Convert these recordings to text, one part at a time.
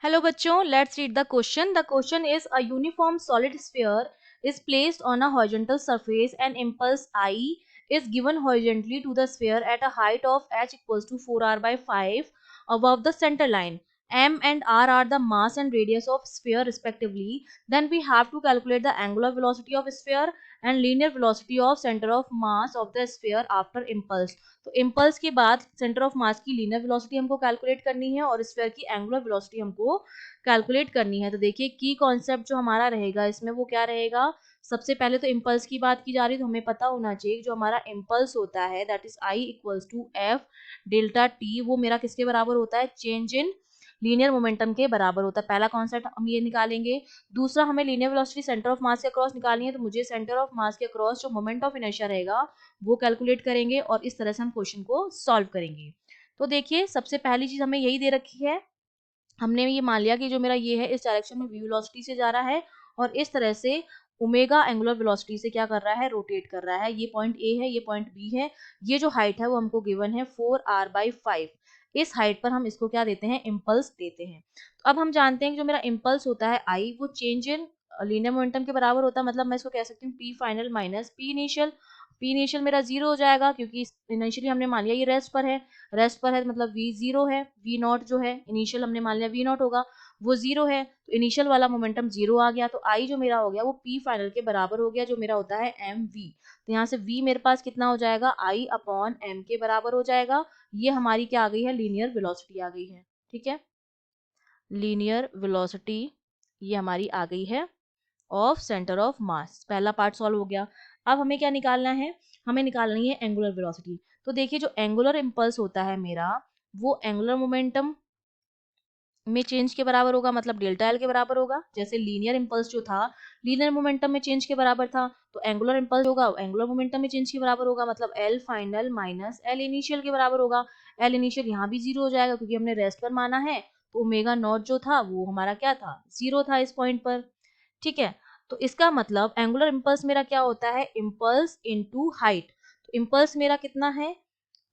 Hello bachcho, let's read the question. The question is a uniform solid sphere is placed on a horizontal surface and impulse I is given horizontally to the sphere at a height of h equals to 4r by 5 above the center line. M and R are the mass and radius of sphere respectively. Then we have to calculate the angular velocity of sphere and linear velocity of center of mass of the sphere after impulse. तो impulse के बाद centre of मास की linear velocity हमको calculate करनी है और sphere की angular velocity हमको कैलकुलेट करनी है। तो देखिए की कॉन्सेप्ट जो हमारा रहेगा इसमें वो क्या रहेगा। सबसे पहले तो इम्पल्स की बात की जा रही है तो हमें पता होना चाहिए जो हमारा इम्पल्स होता है that is I equals to F delta T, वो मेरा किसके बराबर होता है, चेंज इन लीनियर मोमेंटम के बराबर होता है। पहला कॉन्सेप्ट हम ये निकालेंगे। दूसरा हमें लीनियर वेलोसिटी सेंटर ऑफ मास के अक्रॉस निकालनी है, तो मुझे सेंटर ऑफ मास के अक्रॉस जो मोमेंट ऑफ इनर्शिया रहेगा वो कैलकुलेट करेंगे और इस तरह से हम क्वेश्चन को सॉल्व करेंगे। तो देखिए सबसे पहली चीज हमें यही दे रखी है, हमने ये मान लिया कि जो मेरा ये है इस डायरेक्शन में v वेलोसिटी से जा रहा है और इस तरह से ओमेगा एंगुलर वेलोसिटी से क्या कर रहा है, रोटेट कर रहा है। ये पॉइंट ए है, ये पॉइंट बी है, ये जो हाइट है वो हमको गिवन है 4r/5। इस हाइट पर हम इसको क्या देते हैं, इम्पल्स देते हैं। तो अब हम जानते हैं कि जो मेरा इम्पल्स होता है आई वो चेंज इन लीनियर मोमेंटम के बराबर होता है। मतलब मैं इसको कह सकती हूँ P final minus P initial. P initial मेरा जीरो हो जाएगा क्योंकि इनिशियली हमने मान लिया ये रेस्ट पर है, रेस्ट पर है मतलब v जीरो है, v नॉट जो है इनिशियल हमने मान लिया v नॉट होगा वो जीरो है, तो इनिशियल वाला मोमेंटम जीरो आ गया। तो आई जो मेरा हो गया वो p फाइनल के बराबर हो गया जो मेरा होता है mv। तो यहाँ से v मेरे पास कितना हो जाएगा, i अपॉन m के बराबर हो जाएगा। ये हमारी क्या आ गई है, लीनियर वेलोसिटी आ गई है। ठीक है, लीनियर वेलोसिटी ये हमारी आ गई है ऑफ सेंटर ऑफ मास। पहला पार्ट सॉल्व हो गया। अब हमें क्या निकालना है, हमें निकालनी है एंगुलर वेलोसिटी। तो देखिए जो एंगुलर इम्पल्स होता है मेरा वो एंगुलर मोमेंटम में चेंज के बराबर होगा, मतलब डेल्टा एल के बराबर होगा। जैसे लीनियर इम्पल्स जो था लीनियर मोमेंटम में चेंज के बराबर था, तो एंगुलर इम्पल्स होगा एंगुलर मोमेंटम में चेंज के बराबर होगा, मतलब L final minus L initial के बराबर होगा। एल इनिशियल यहाँ भी जीरो हो जाएगा क्योंकि हमने रेस्ट पर माना है, तो ओमेगा नॉट जो था वो हमारा क्या था, जीरो था इस पॉइंट पर। ठीक है, तो इसका मतलब एंगुलर इम्पल्स मेरा क्या होता है, इम्पल्स इनटू हाइट। तो इम्पल्स मेरा कितना है,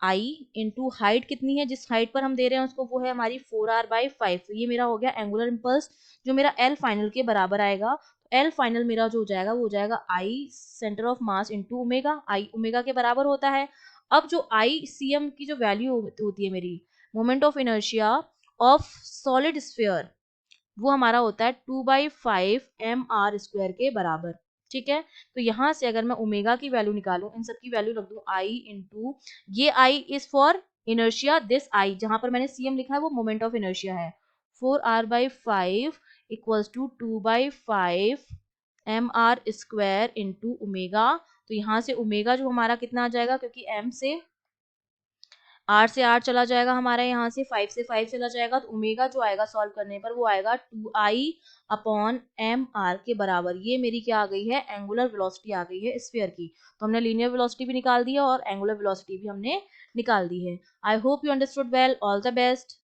आई इंटू हाइट कितनी है, जिस हाइट पर हम दे रहे हैं उसको वो है हमारी 4r/5। ये मेरा हो गया एंगुलर इम्पल्स जो मेरा एल फाइनल के बराबर आएगा। एल फाइनल मेरा जो हो जाएगा वो हो जाएगा I center of mass into omega, I omega के बराबर होता है। अब जो आई सी एम की जो वैल्यू होती है मेरी moment of inertia of solid sphere, वो हमारा होता है 2/5 mr² के बराबर। ठीक है, तो यहाँ से अगर मैं ओमेगा की वैल्यू निकालूं, इन सब की वैल्यू रख दूं आई इंटू ये I is for inertia, this I जहां पर मैंने सीएम लिखा है वो मोमेंट ऑफ इनर्शिया है। 4r/5 equals to 2/5 mr² into omega. तो यहाँ से ओमेगा जो हमारा कितना आ जाएगा, क्योंकि m से आर से आर चला जाएगा, हमारे यहाँ से 5 से 5 चला जाएगा, तो ओमेगा जो आएगा सॉल्व करने पर वो आएगा 2i अपॉन एम आर के बराबर। ये मेरी क्या आ गई है, एंगुलर वेलोसिटी आ गई है स्फीयर की। तो हमने लीनियर वेलोसिटी भी निकाल दी है और एंगुलर वेलोसिटी भी हमने निकाल दी है। I hope you understood well, all the best.